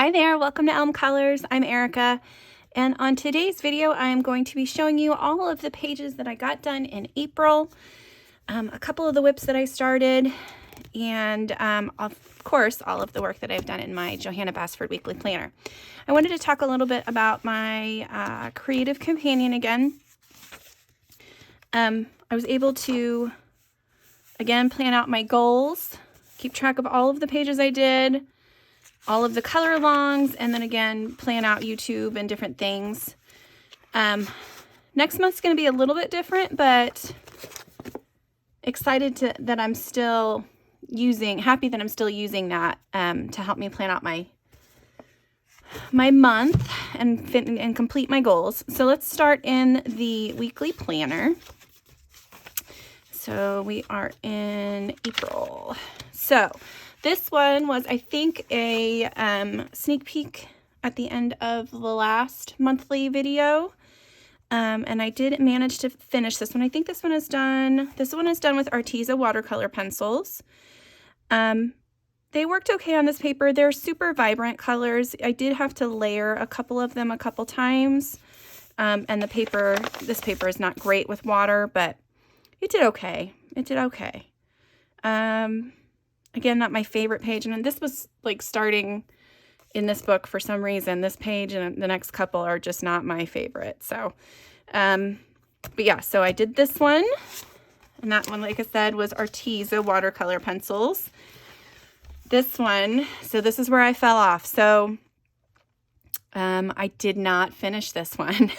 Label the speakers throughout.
Speaker 1: Hi there, welcome to Elm Colors. I'm Erica, and on today's video I am going to be showing you all of the pages that I got done in April, a couple of the whips that I started, and of course all of the work that I've done in my Johanna Basford Weekly Planner. I wanted to talk a little bit about my creative companion again. I was able to again plan out my goals, keep track of all of the pages I did, all of the color alongs, and then again plan out YouTube and different things. Next month's going to be a little bit different, but excited that I'm still happy that I'm still using that to help me plan out my month and complete my goals. So let's start in the weekly planner. So we are in April. So this one was, I think, a sneak peek at the end of the last monthly video. And I did manage to finish this one. I think this one is done. This one is done with Arteza watercolor pencils. They worked okay on this paper. They're super vibrant colors. I did have to layer a couple of them a couple times. And this paper is not great with water, but it did okay. It did okay. Again, not my favorite page. And this was like starting in this book for some reason. This page and the next couple are just not my favorite. So, but yeah, so I did this one. And that one, like I said, was Arteza watercolor pencils. This one, so this is where I fell off. So I did not finish this one.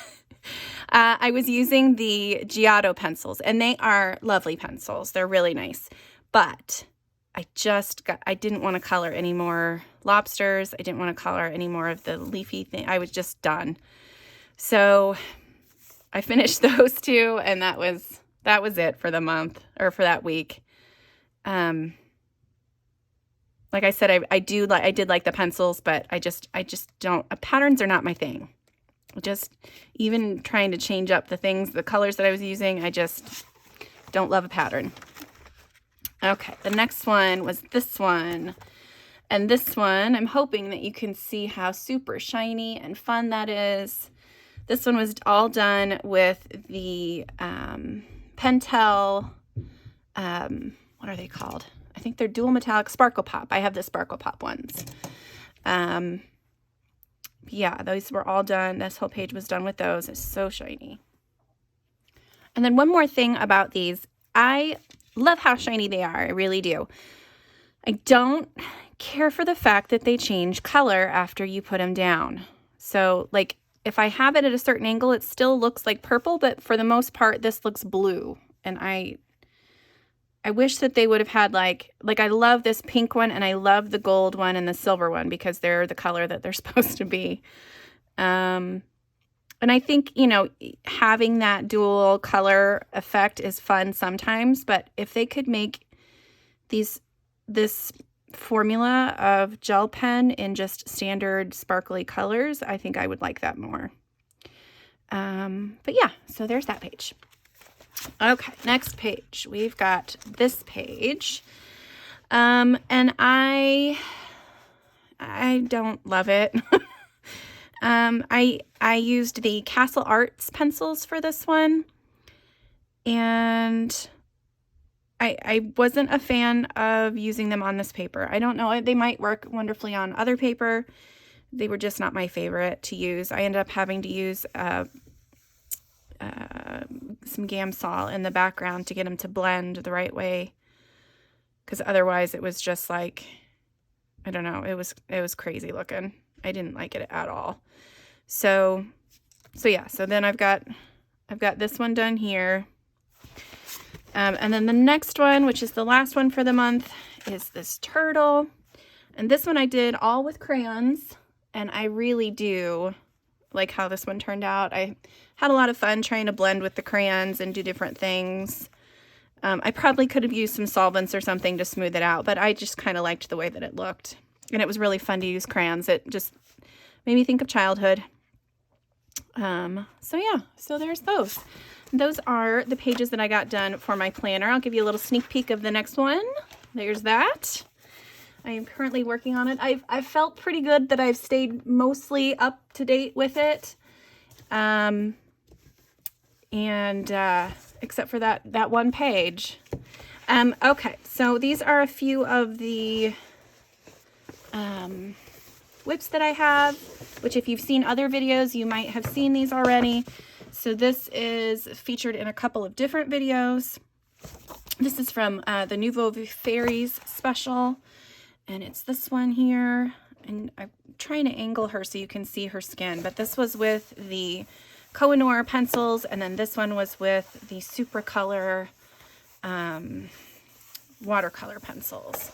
Speaker 1: I was using the Giotto pencils, and they are lovely pencils. They're really nice. But I didn't want to color any more lobsters. I didn't want to color any more of the leafy thing. I was just done. So I finished those two, and that was it for the month, or for that week. Like I said, I did like the pencils, but I just don't, patterns are not my thing. Just even trying to change up the colors that I was using, I just don't love a pattern. Okay, the next one was this one. And this one, I'm hoping that you can see how super shiny and fun that is. This one was all done with the Pentel, what are they called? I think they're dual metallic Sparkle Pop. I have the Sparkle Pop ones. Yeah, those were all done. This whole page was done with those. It's so shiny. And then one more thing about these. I love how shiny they are. I really do. I don't care for the fact that they change color after you put them down. So, like, if I have it at a certain angle, it still looks like purple, but for the most part, this looks blue. And I wish that they would have had, like I love this pink one, and I love the gold one and the silver one because they're the color that they're supposed to be. And I think, having that dual color effect is fun sometimes, but if they could make this formula of gel pen in just standard sparkly colors, I think I would like that more. But yeah, so there's that page. Okay, next page. We've got this page. And I don't love it. I used the Castle Arts pencils for this one, and I wasn't a fan of using them on this paper. I don't know, they might work wonderfully on other paper. They were just not my favorite to use. I ended up having to use some Gamsol in the background to get them to blend the right way, because otherwise it was just like, I don't know, it was crazy looking. I didn't like it at all. So yeah, so then I've got this one done here. And then the next one, which is the last one for the month, is this turtle. And this one I did all with crayons, and I really do like how this one turned out. I had a lot of fun trying to blend with the crayons and do different things. I probably could have used some solvents or something to smooth it out, but I just kind of liked the way that it looked. And it was really fun to use crayons. It just made me think of childhood. So yeah, so there's those. Those are the pages that I got done for my planner. I'll give you a little sneak peek of the next one. There's that. I am currently working on it. I've felt pretty good that I've stayed mostly up to date with it. Except for that one page. Okay, so these are a few of the whips that I have, which if you've seen other videos, you might have seen these already. So this is featured in a couple of different videos. This is from the Nouveau Fairies special, and it's this one here. And I'm trying to angle her so you can see her skin, but this was with the Koh-i-Noor pencils, and then this one was with the Supracolor watercolor pencils.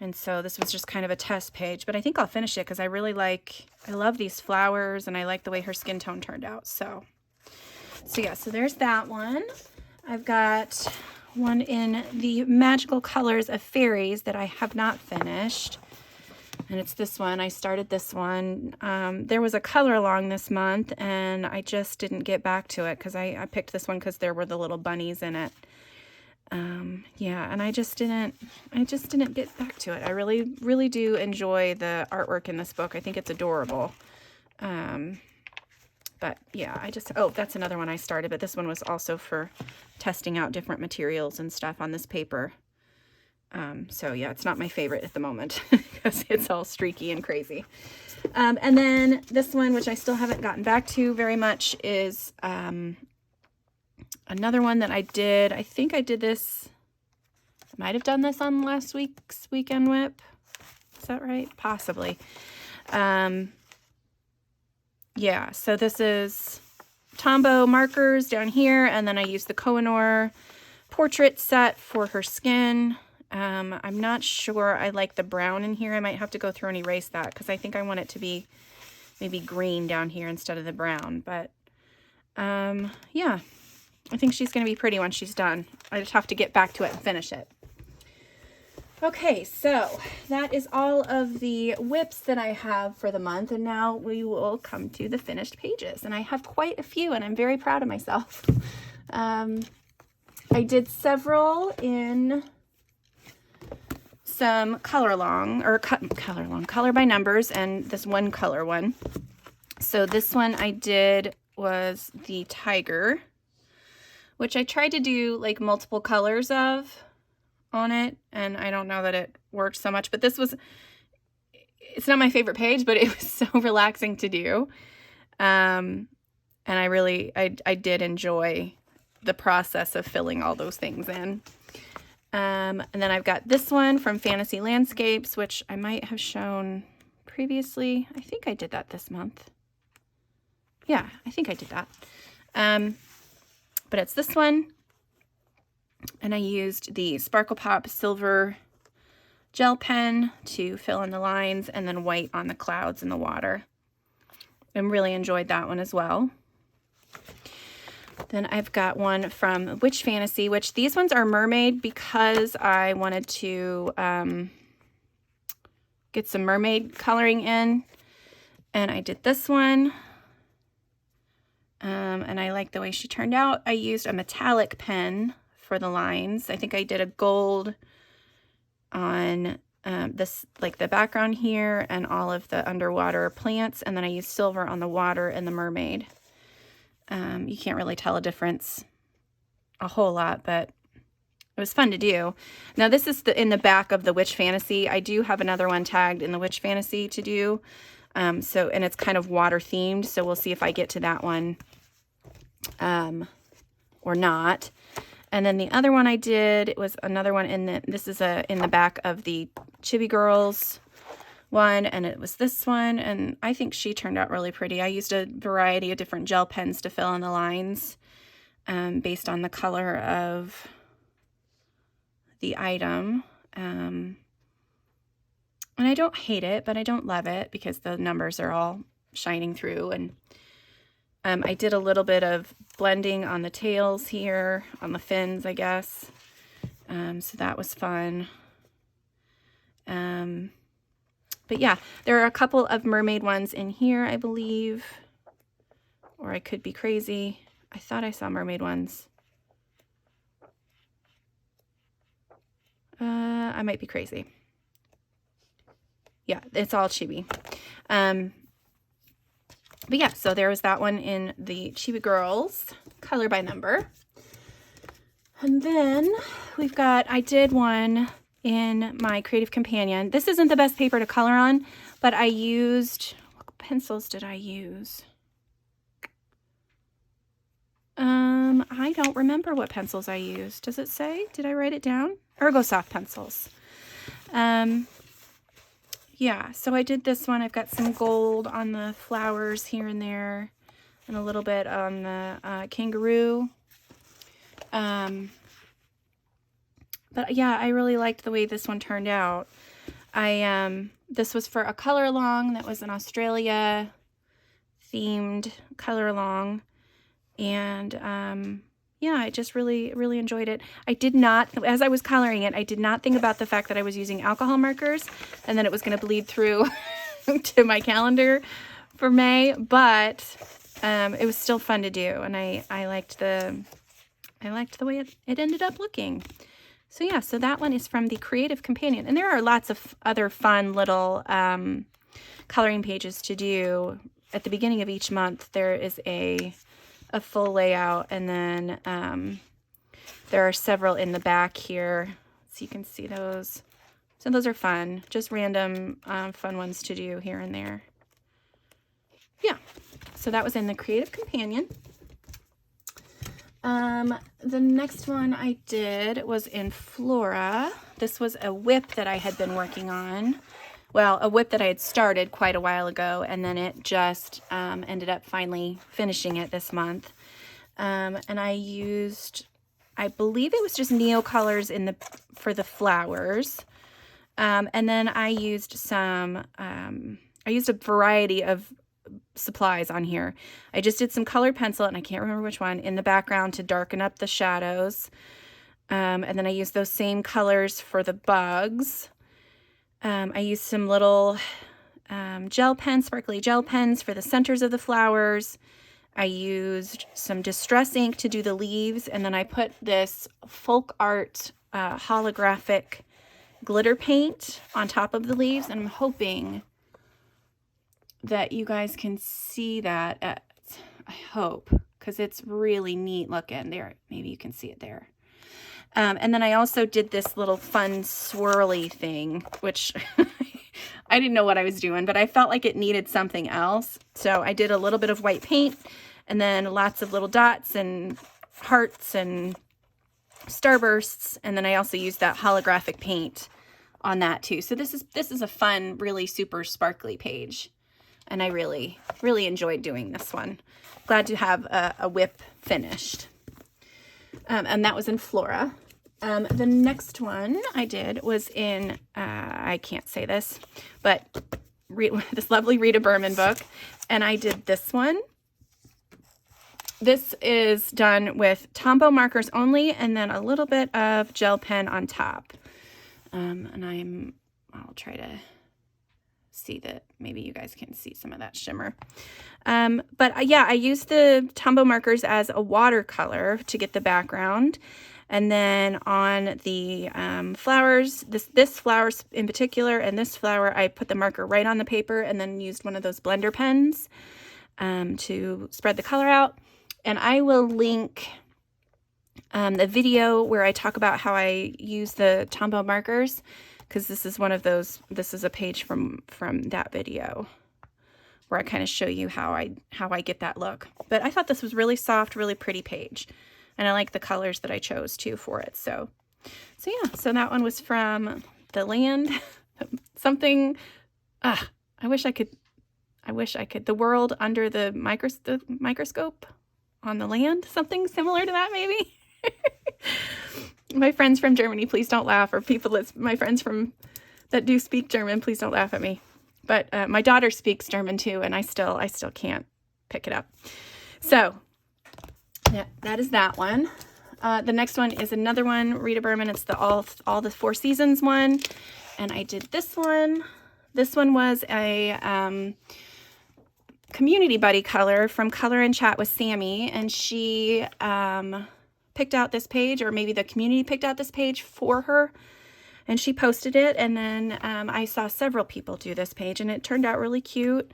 Speaker 1: And so this was just kind of a test page, but I think I'll finish it because I love these flowers and I like the way her skin tone turned out. So yeah, so there's that one. I've got one in the Magical Colors of Fairies that I have not finished. And it's this one. I started this one. There was a color along this month and I just didn't get back to it because I picked this one because there were the little bunnies in it. Yeah, and I just didn't get back to it. I really do enjoy the artwork in this book. I think it's adorable. But yeah, oh, that's another one I started, but this one was also for testing out different materials and stuff on this paper. So yeah, it's not my favorite at the moment because it's all streaky and crazy. And then this one, which I still haven't gotten back to very much, is another one that I did. I think I did this, might have done this on last week's weekend whip. Is that right? Possibly. Yeah, so this is Tombow markers down here, and then I used the Koh-i-Noor portrait set for her skin. I'm not sure I like the brown in here. I might have to go through and erase that because I think I want it to be maybe green down here instead of the brown. But yeah, I think she's going to be pretty when she's done. I just have to get back to it and finish it. Okay, so that is all of the whips that I have for the month, and now we will come to the finished pages. And I have quite a few, and I'm very proud of myself. I did several in some color by numbers, and this one color one. So this one I did was the tiger, which I tried to do like multiple colors of on it, and I don't know that it worked so much, but it's not my favorite page, but it was so relaxing to do. And I did enjoy the process of filling all those things in. And then I've got this one from Fantasy Landscapes, which I might have shown previously. I think I did that this month. Yeah, I think I did that. But it's this one. And I used the Sparkle Pop Silver gel pen to fill in the lines, and then white on the clouds and the water. And really enjoyed that one as well. Then I've got one from Witch Fantasy, which these ones are mermaid because I wanted to get some mermaid coloring in. And I did this one. And I like the way she turned out. I used a metallic pen for the lines. I think I did a gold on this, like the background here and all of the underwater plants, and then I used silver on the water and the mermaid. You can't really tell a difference a whole lot, but it was fun to do. Now this is in the back of the Witch Fantasy. I do have another one tagged in the Witch Fantasy to do. And it's kind of water themed, so we'll see if I get to that one or not. And then the other one I did, it was another one in the back of the Chibi Girls one, and it was this one, and I think she turned out really pretty. I used a variety of different gel pens to fill in the lines based on the color of the item. And I don't hate it, but I don't love it because the numbers are all shining through. And I did a little bit of blending on the tails here, on the fins, I guess. So that was fun. But yeah, there are a couple of mermaid ones in here, I believe. Or I could be crazy. I thought I saw mermaid ones. I might be crazy. Yeah, it's all chibi. But yeah, so there was that one in the Chibi Girls color by number. And then we've got, I did one in my Creative Companion. This isn't the best paper to color on, but I used, what pencils did I use? I don't remember what pencils I used. Does it say? Did I write it down? Ergo Soft pencils. Yeah, so I did this one. I've got some gold on the flowers here and there, and a little bit on the kangaroo. But yeah, I really liked the way this one turned out. This was for a color along that was an Australia themed color along, and yeah, I just really enjoyed it. I did not, as I was coloring it, I did not think about the fact that I was using alcohol markers and that it was going to bleed through to my calendar for May, but it was still fun to do, and I liked the way it ended up looking. So yeah, so that one is from the Creative Companion, and there are lots of other fun little coloring pages to do. At the beginning of each month, there is a full layout, and then there are several in the back here, so you can see those. So those are fun, just random fun ones to do here and there. Yeah, so that was in the Creative Companion. The next one I did was in Flora. This was a whip that I had been working on. Well, a whip that I had started quite a while ago, and then it just ended up finally finishing it this month. And I used, I believe it was just Neo colors for the flowers. And then I used I used a variety of supplies on here. I just did some colored pencil, and I can't remember which one, in the background to darken up the shadows. And then I used those same colors for the bugs. I used some little sparkly gel pens for the centers of the flowers. I used some Distress ink to do the leaves, and then I put this folk art holographic glitter paint on top of the leaves, and I'm hoping that you guys can see that. I hope, because it's really neat looking. There, maybe you can see it there. And then I also did this little fun swirly thing, which I didn't know what I was doing, but I felt like it needed something else. So I did a little bit of white paint, and then lots of little dots and hearts and starbursts. And then I also used that holographic paint on that too. So this is a fun, really super sparkly page. And I really enjoyed doing this one. Glad to have a whip finished. And that was in Flora. The next one I did was in, I can't say this, but this lovely Rita Berman book. And I did this one. This is done with Tombow markers only, and then a little bit of gel pen on top. And I'll try to see that. Maybe you guys can see some of that shimmer. But yeah, I used the Tombow markers as a watercolor to get the background. And then on the flowers, this flower in particular, and this flower, I put the marker right on the paper and then used one of those blender pens to spread the color out. And I will link the video where I talk about how I use the Tombow markers, because this is one of those, this is a page from that video where I kind of show you how I get that look. But I thought this was really soft, really pretty page. And I like the colors that I chose too for it. So yeah, so that one was from The Land. Something, I wish I could, The World Under the Microscope on the Land. Something similar to that maybe. My friends from Germany, please don't laugh, or my friends that do speak German, please don't laugh at me. But my daughter speaks German too, and I still can't pick it up. So yeah, that is that one. The next one is another one, Rita Berman. It's the all the 4 seasons one, and I did this one. This one was a community buddy color from Color and Chat with Sammy, and she picked out this page, or maybe the community picked out this page for her. and she posted it, and then I saw several people do this page, and it turned out really cute.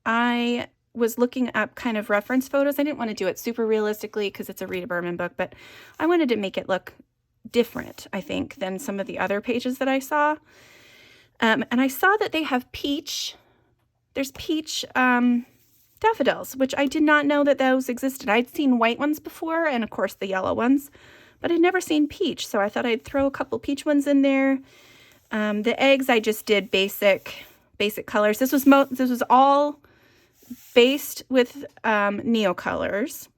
Speaker 1: I was looking up kind of reference photos. I didn't want to do it super realistically because it's a Rita Berman book, but I wanted to make it look different, I think, than some of the other pages that I saw. And I saw that they have peach. There's peach daffodils, which I did not know that those existed. I'd seen white ones before, and of course the yellow ones, but I'd never seen peach, so I thought I'd throw a couple peach ones in there. The eggs, I just did basic colors. This was all based with Neo colors,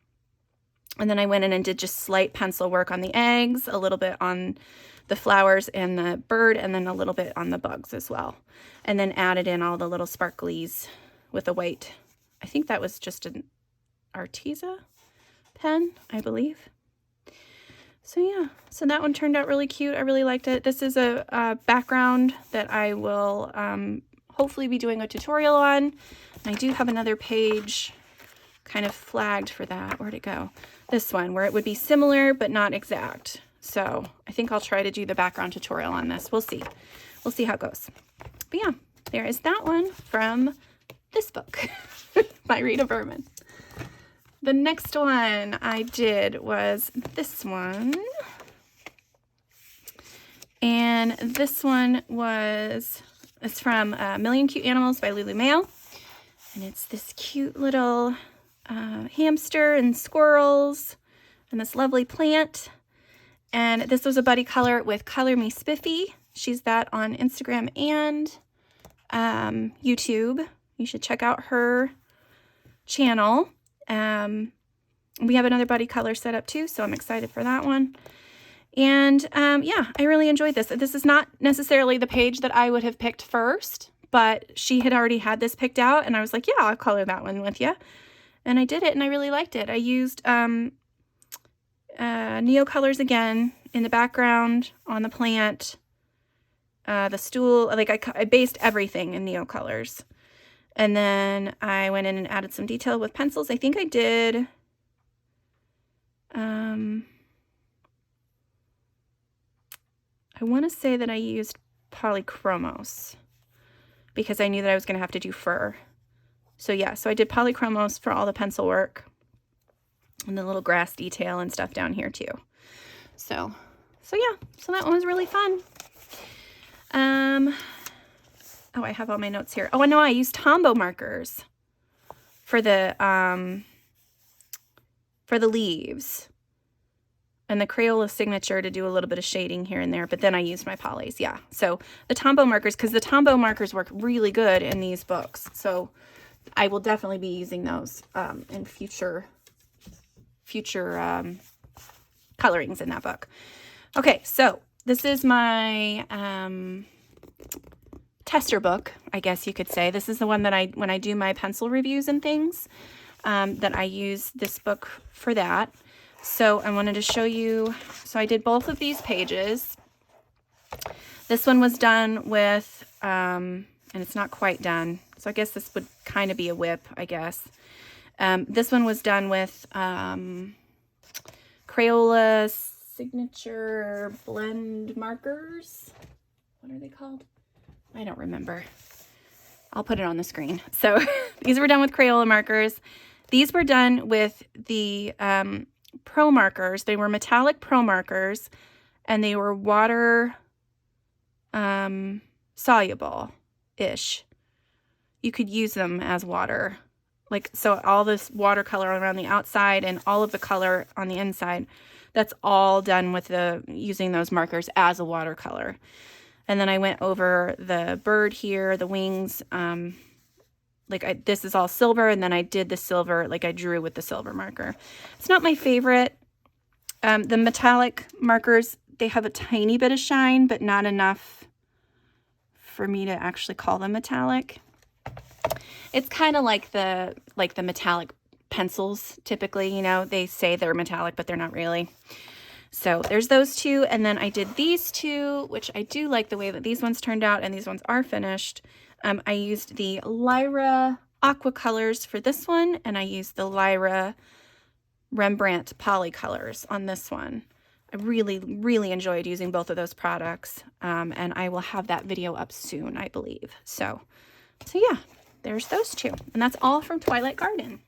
Speaker 1: and then I went in and did just slight pencil work on the eggs, a little bit on the flowers and the bird, and then a little bit on the bugs as well, and then added in all the little sparklies with a white, I think that was just an Arteza pen, I believe. So yeah, so that one turned out really cute. I really liked it. This is a background that I will hopefully be doing a tutorial on. And I do have another page kind of flagged for that. Where'd it go? This one, where it would be similar but not exact. So I think I'll try to do the background tutorial on this. We'll see. We'll see how it goes. But yeah, there is that one from this book by Rita Berman. The next one I did was this one. And this one it's from Million Cute Animals by Lulu Mail. And it's this cute little hamster and squirrels and this lovely plant. And this was a buddy color with Color Me Spiffy. She's that on Instagram and YouTube. You should check out her channel. We have another buddy color set up too, so I'm excited for that one. And yeah, I really enjoyed this. This is not necessarily the page that I would have picked first, but she had already had this picked out, and I was like, yeah, I'll color that one with you. And I did it, and I really liked it. I used Neo colors again in the background, on the plant, the stool. Like I based everything in Neo colors. And then I went in and added some detail with pencils. I think I did, I want to say that I used polychromos because I knew that I was going to have to do fur. So yeah, so I did polychromos for all the pencil work and the little grass detail and stuff down here too. So yeah, so that one was really fun. Oh, I have all my notes here. Oh, I know I used Tombow markers for the leaves and the Crayola signature to do a little bit of shading here and there, but then I used my polys. Yeah, so the Tombow markers, because the Tombow markers work really good in these books, so I will definitely be using those in future colorings in that book. Okay, so this is my tester book, I guess you could say. This is the one that when I do my pencil reviews and things, that I use this book for that. So I wanted to show you, so I did both of these pages. This one was done with, and it's not quite done, so I guess this would kind of be a whip, I guess. This one was done with Crayola signature blend markers. What are they called? I don't remember. I'll put it on the screen. So these were done with Crayola markers. These were done with the Pro markers. They were metallic Pro markers, and they were water soluble-ish. You could use them as water. Like, so all this watercolor around the outside and all of the color on the inside, that's all done with using those markers as a watercolor. And then I went over the bird here, the wings, this is all silver, and then I did the silver, like I drew with the silver marker. It's not my favorite. The metallic markers, they have a tiny bit of shine, but not enough for me to actually call them metallic. It's kind of like the metallic pencils, typically, you know, they say they're metallic, but they're not really. So there's those two, and then I did these two, which I do like the way that these ones turned out, and these ones are finished. I used the Lyra Aqua colors for this one, and I used the Lyra Rembrandt Poly colors on this one. I really, really enjoyed using both of those products, and I will have that video up soon, I believe. So yeah, there's those two, and that's all from Twilight Garden.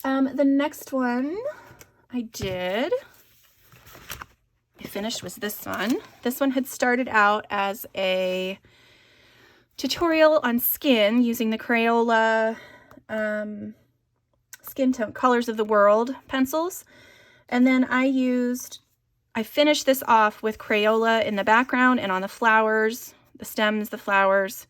Speaker 1: The next one I finished was this one. This one had started out as a tutorial on skin using the Crayola Skin Tone Colors of the World pencils. And then I finished this off with Crayola in the background and on the flowers, the stems, the flowers,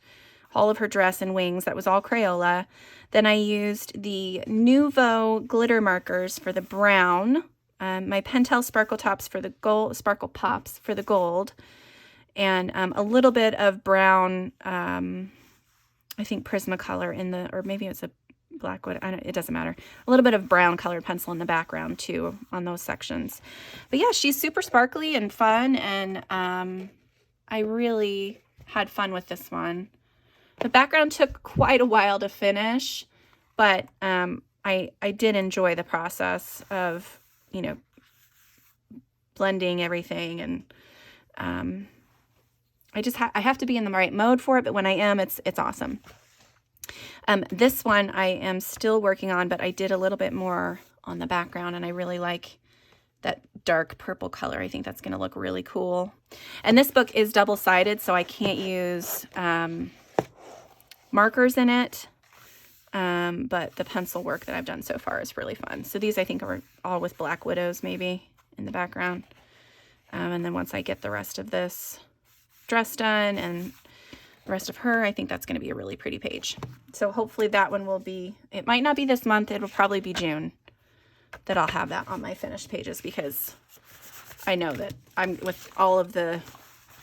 Speaker 1: all of her dress and wings. That was all Crayola. Then I used the Nouveau glitter markers for the brown, my Pentel Sparkle Tops for the gold, Sparkle Pops for the gold, and a little bit of brown, I think Prismacolor in the, or maybe it's a Blackwood, it doesn't matter. A little bit of brown colored pencil in the background too on those sections. But yeah, she's super sparkly and fun, and I really had fun with this one. The background took quite a while to finish, but I did enjoy the process of, you know, blending everything, and I have to be in the right mode for it, but when I am, it's awesome. This one I am still working on, but I did a little bit more on the background, and I really like that dark purple color. I think that's going to look really cool. And this book is double-sided, so I can't use markers in it, but the pencil work that I've done so far is really fun. So these I think are all with Black Widows maybe in the background. And then once I get the rest of this dress done and the rest of her, I think that's going to be a really pretty page. So hopefully that one will be, it might not be this month, it'll probably be June that I'll have that on my finished pages, because I know that I'm, with all of the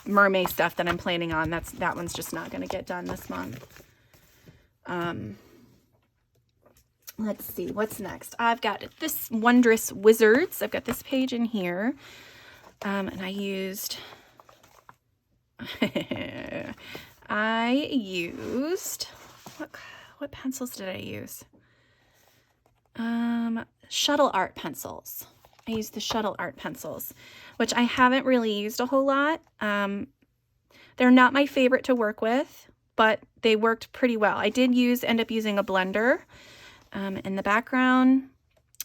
Speaker 1: mermaid stuff that I'm planning on, that one's just not going to get done this month. Let's see, what's next? I've got this Wondrous Wizards. I've got this page in here, and I used what pencils did I use? Shuttle art pencils. I used the Shuttle art pencils, which I haven't really used a whole lot. They're not my favorite to work with, but they worked pretty well. I did end up using a blender in the background,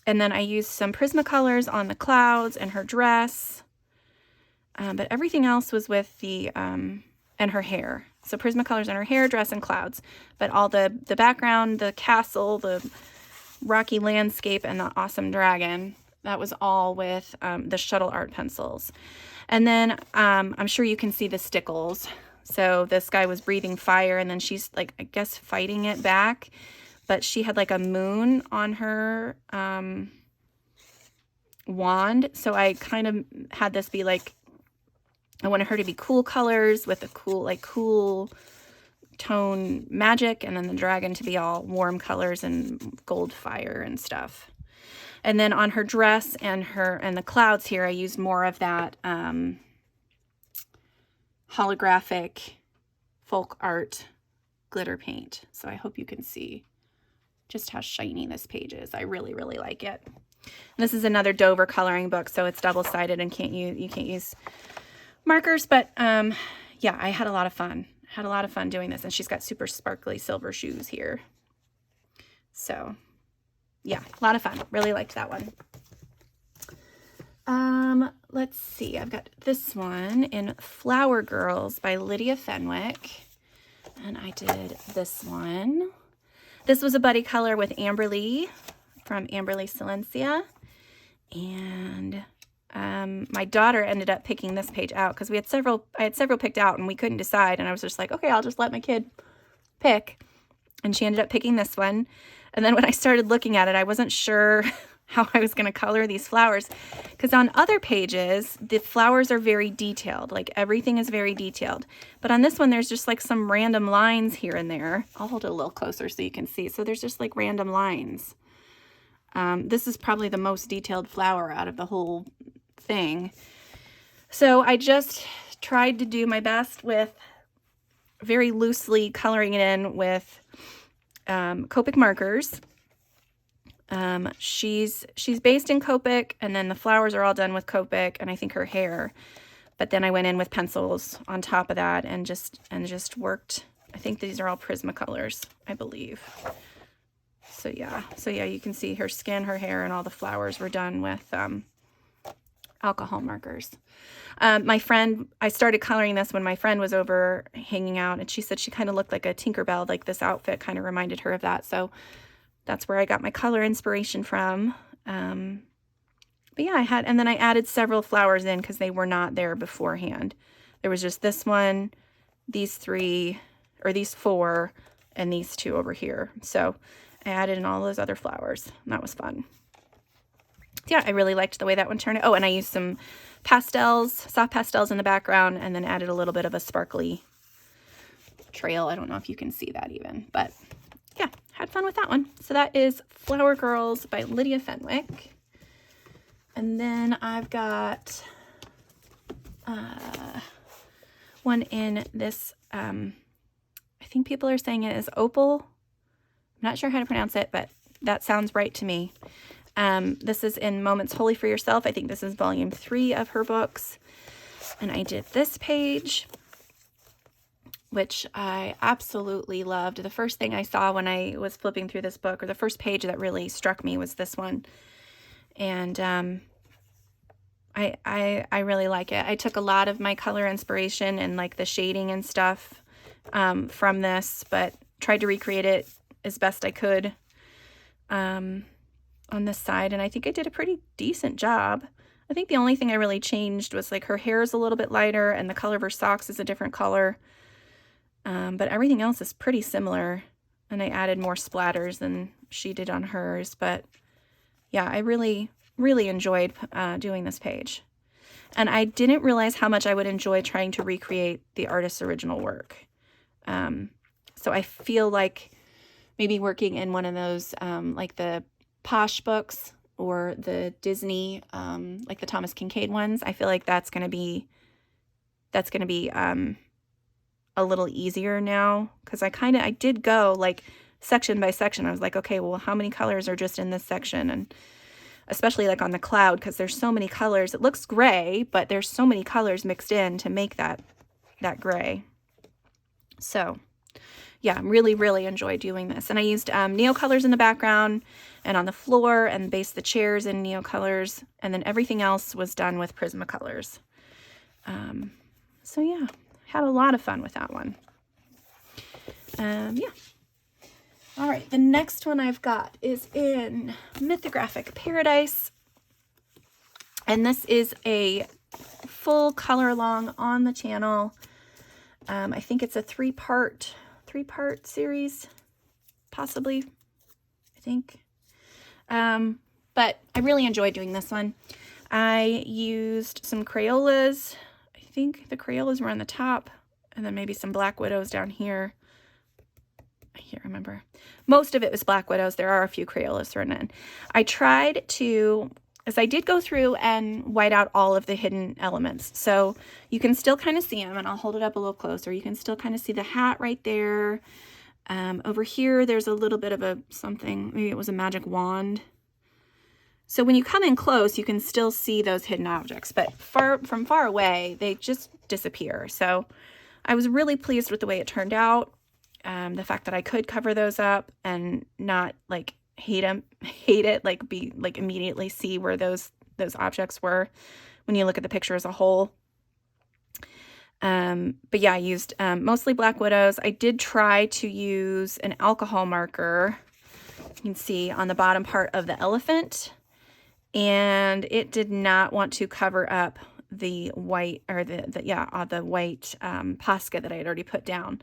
Speaker 1: and then I used some Prismacolors on the clouds and her dress, but everything else was with the and her hair. So Prismacolors on her hair, dress, and clouds, but all the background, the castle, the rocky landscape, and the awesome dragon, that was all with the Shuttle art pencils. And then I'm sure you can see the stickles. So this guy was breathing fire, and then she's like, I guess, fighting it back, but she had like a moon on her wand. So I kind of had this be like, I wanted her to be cool colors with a cool tone magic, and then the dragon to be all warm colors and gold fire and stuff. And then on her dress and the clouds here, I used more of that holographic folk art glitter paint. So I hope you can see just how shiny this page is. I really, really like it. And this is another Dover coloring book, so it's double-sided and you can't use markers, but yeah, I had a lot of fun. Had a lot of fun doing this, and she's got super sparkly silver shoes here. So yeah, a lot of fun. Really liked that one. Let's see. I've got this one in Flower Girls by Lydia Fenwick, and I did this one. This was a buddy color with Amberly from Amberly Silencia, and my daughter ended up picking this page out because I had several picked out and we couldn't decide, and I was just like, okay, I'll just let my kid pick, and she ended up picking this one. And then when I started looking at it, I wasn't sure how I was going to color these flowers, because on other pages the flowers are very detailed, like everything is very detailed, but on this one there's just like some random lines here and there. I'll hold it a little closer so you can see. So there's just like random lines. This is probably the most detailed flower out of the whole thing. So I just tried to do my best with very loosely coloring it in with Copic markers. She's based in Copic, and then the flowers are all done with Copic, and I think her hair. But then I went in with pencils on top of that and just worked. I think these are all Prismacolors, I believe. So yeah, you can see her skin, her hair, and all the flowers were done with alcohol markers. My friend, I started coloring this when my friend was over hanging out, and she said she kind of looked like a Tinkerbell, like this outfit kind of reminded her of that. So that's where I got my color inspiration from. But yeah, and then I added several flowers in because they were not there beforehand. There was just this one, these 3, or these 4, and these 2 over here. So I added in all those other flowers, and that was fun. Yeah, I really liked the way that one turned out. Oh, and I used some pastels, soft pastels in the background, and then added a little bit of a sparkly trail. I don't know if you can see that even, but yeah, had fun with that one. So that is Flower Girls by Lydia Fenwick. And then I've got one in this, I think people are saying it is Opal. I'm not sure how to pronounce it, but that sounds right to me. This is in Moments Wholly for Yourself. I think this is volume 3 of her books. And I did this page, which I absolutely loved. The first thing I saw when I was flipping through this book, or the first page that really struck me, was this one. And I really like it. I took a lot of my color inspiration and like the shading and stuff from this, but tried to recreate it as best I could on this side, and I think I did a pretty decent job. I think the only thing I really changed was like her hair is a little bit lighter and the color of her socks is a different color, but everything else is pretty similar, and I added more splatters than she did on hers. But yeah, I really enjoyed doing this page, and I didn't realize how much I would enjoy trying to recreate the artist's original work. So I feel like maybe working in one of those like the Posh books or the Disney, like the Thomas Kincaid ones, I feel like that's going to be a little easier now, because I did go like section by section. I was like, okay, well, how many colors are just in this section? And especially like on the cloud, because there's so many colors. It looks gray, but there's so many colors mixed in to make that gray. So yeah, really enjoyed doing this. And I used Neo colors in the background and on the floor, and based the chairs in Neo colors, and then everything else was done with Prismacolors. So yeah, had a lot of fun with that one. Yeah. All right, the next one I've got is in Mythographic Paradise, and this is a full color along on the channel. I think it's a three-part series, possibly, I think. But I really enjoyed doing this one. I used some Crayolas. I think the Crayolas were on the top, and then maybe some Black Widows down here. I can't remember. Most of it was Black Widows. There are a few Crayolas thrown in. I tried to, as I did go through and white out all of the hidden elements. So you can still kind of see them, and I'll hold it up a little closer. You can still kind of see the hat right there. Over here, there's a little bit of something, maybe it was a magic wand. So when you come in close, you can still see those hidden objects, but from far away, they just disappear. So I was really pleased with the way it turned out. The fact that I could cover those up and not like hate it, like immediately see where those objects were when you look at the picture as a whole. But yeah, I used mostly Black Widows. I did try to use an alcohol marker, you can see on the bottom part of the elephant, and it did not want to cover up the white, or the white Posca that I had already put down.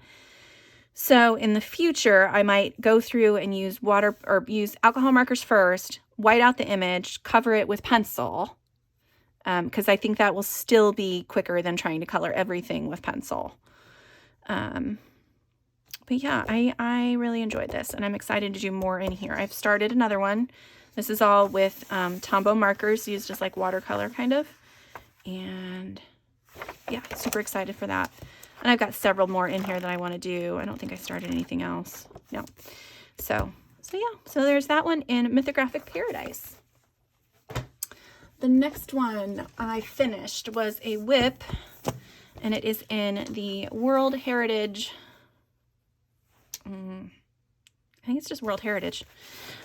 Speaker 1: So in the future, I might go through and use use alcohol markers first, white out the image, cover it with pencil, because I think that will still be quicker than trying to color everything with pencil. But yeah, I really enjoyed this, and I'm excited to do more in here. I've started another one. This is all with Tombow markers, used as like watercolor kind of. And yeah, super excited for that. And I've got several more in here that I want to do. I don't think I started anything else. No. So So yeah, so there's that one in Mythographic Paradise. The next one I finished was a whip, and it is in the World Heritage. I think it's just World Heritage.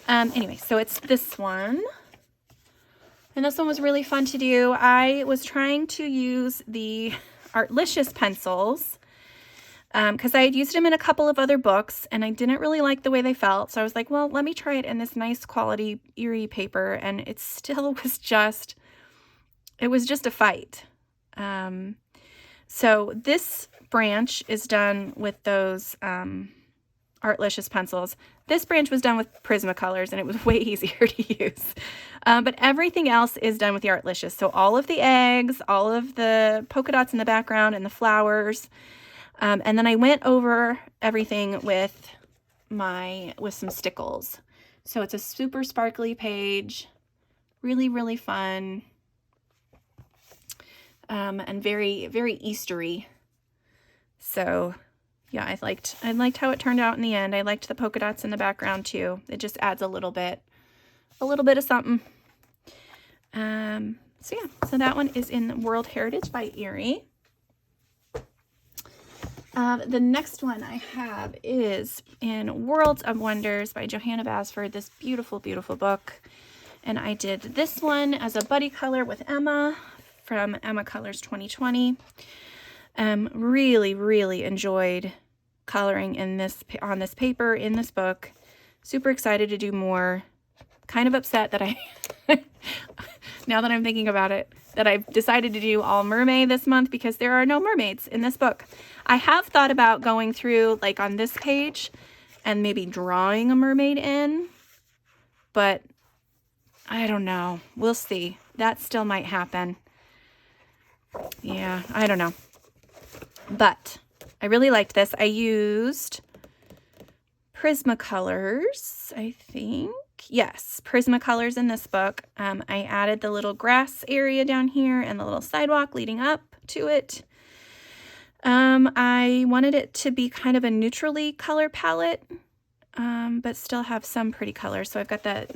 Speaker 1: Anyway, so it's this one. And this one was really fun to do. I was trying to use the Artlicious pencils because I had used them in a couple of other books and I didn't really like the way they felt. So I was like, well, let me try it in this nice quality Erie paper. And it still was just, it was just a fight. So this branch is done with those Artlicious pencils. This branch was done with Prismacolors and it was way easier to use. But everything else is done with the Artlicious. So all of the eggs, all of the polka dots in the background and the flowers. And then I went over everything with some stickles. So it's a super sparkly page, really, really fun. And very, very Eastery. So yeah, I liked how it turned out in the end. I liked the polka dots in the background too. It just adds a little bit of something. So yeah, so that one is in World Heritage by Erie. The next one I have is in Worlds of Wonders by Johanna Basford, this beautiful, beautiful book. And I did this one as a buddy color with Emma from Emma Colors 2020. Really, really enjoyed coloring on this paper in this book. Super excited to do more. Kind of upset that now that I'm thinking about it, that I've decided to do all mermaid this month because there are no mermaids in this book. I have thought about going through like on this page and maybe drawing a mermaid in, but I don't know. We'll see. That still might happen. Yeah, I don't know. But I really liked this. I used Prismacolors, I think. Yes, Prismacolors in this book. I added the little grass area down here and the little sidewalk leading up to it. I wanted it to be kind of a neutrally color palette, but still have some pretty colors. So I've got a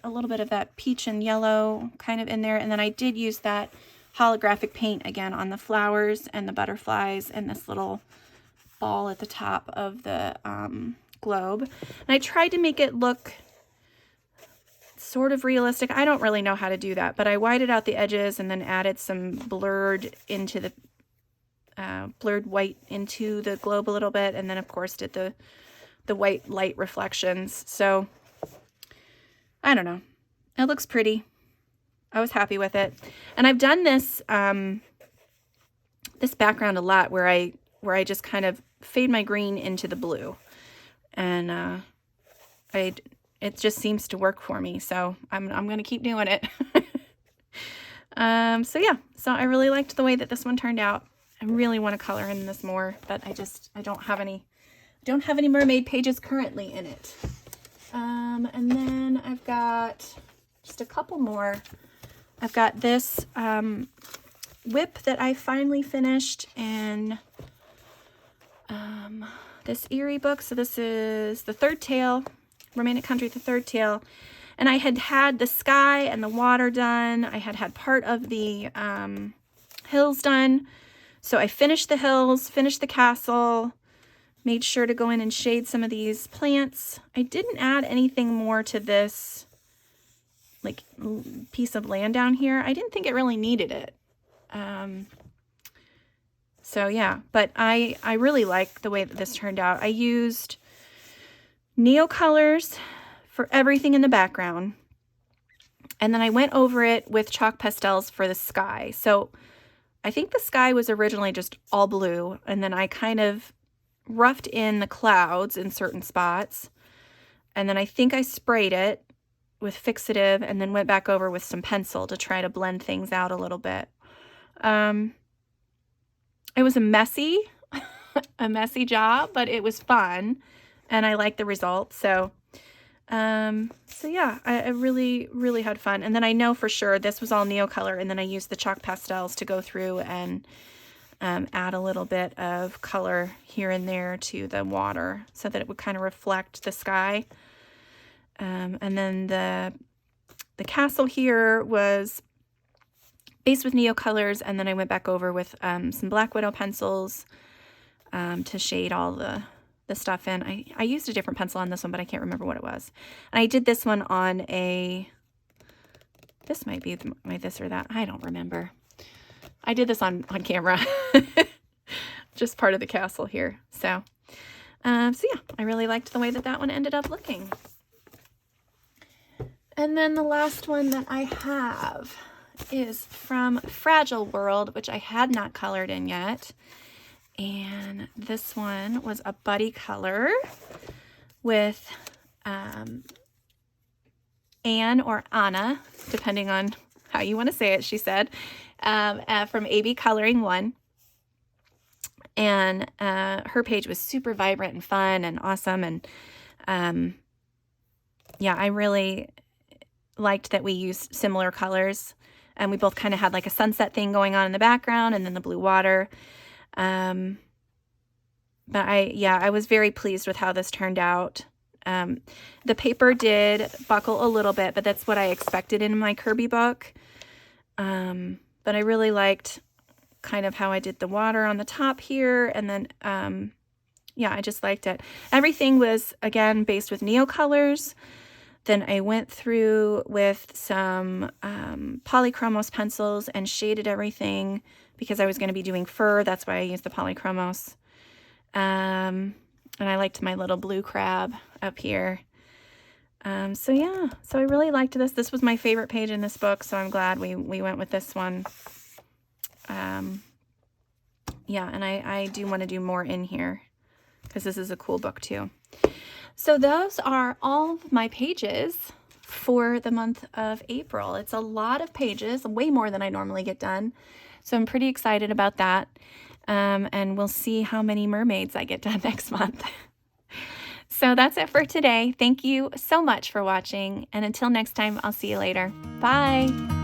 Speaker 1: little bit of that peach and yellow kind of in there. And then I did use that holographic paint again on the flowers and the butterflies and this little ball at the top of the globe. And I tried to make it look sort of realistic. I don't really know how to do that, but I whited out the edges and then added some blurred white into the globe a little bit, and then of course did the white light reflections. So I don't know. It looks pretty. I was happy with it. And I've done this this background a lot where I just kind of fade my green into the blue. And it just seems to work for me. So I'm going to keep doing it. So yeah, so I really liked the way that this one turned out. I really want to color in this more, but I don't have any mermaid pages currently in it. And then I've got just a couple more. I've got this whip that I finally finished in this Erie book. So this is The Third Tale, Romantic Country, The Third Tale. And I had the sky and the water done. I had part of the hills done. So I finished the hills, finished the castle, made sure to go in and shade some of these plants. I didn't add anything more to this like piece of land down here. I didn't think it really needed it. So yeah, but I really like the way that this turned out. I used Neo colors for everything in the background. And then I went over it with chalk pastels for the sky. So I think the sky was originally just all blue, and then I kind of roughed in the clouds in certain spots. And then I think I sprayed it with fixative and then went back over with some pencil to try to blend things out a little bit. It was a messy job, but it was fun and I liked the results. So yeah, I really, really had fun. And then I know for sure this was all Neo color, and then I used the chalk pastels to go through and add a little bit of color here and there to the water so that it would kind of reflect the sky. And then the castle here was based with Neo colors, and then I went back over with some Black Widow pencils to shade all the stuff in. I used a different pencil on this one, but I can't remember what it was. And I did this one on this might be my this or that. I don't remember. I did this on camera. Just part of the castle here. So yeah, I really liked the way that one ended up looking. And then the last one that I have is from Fragile World, which I had not colored in yet. And this one was a buddy color with Anne or Anna, depending on how you want to say it, she said, from AB Coloring 1. And her page was super vibrant and fun and awesome. And yeah, I really liked that we used similar colors. And we both kind of had like a sunset thing going on in the background and then the blue water. But I was very pleased with how this turned out. The paper did buckle a little bit, but that's what I expected in my Kirby book. But I really liked kind of how I did the water on the top here. And then, yeah, I just liked it. Everything was, again, based with Neo colors. Then I went through with some polychromos pencils and shaded everything because I was going to be doing fur. That's why I used the polychromos. And I liked my little blue crab up here. So yeah, so I really liked this. This was my favorite page in this book, so I'm glad we went with this one. Yeah, and I do want to do more in here because this is a cool book too. So those are all of my pages for the month of April. It's a lot of pages, way more than I normally get done. So I'm pretty excited about that. And we'll see how many mermaids I get done next month. So that's it for today. Thank you so much for watching. And until next time, I'll see you later. Bye.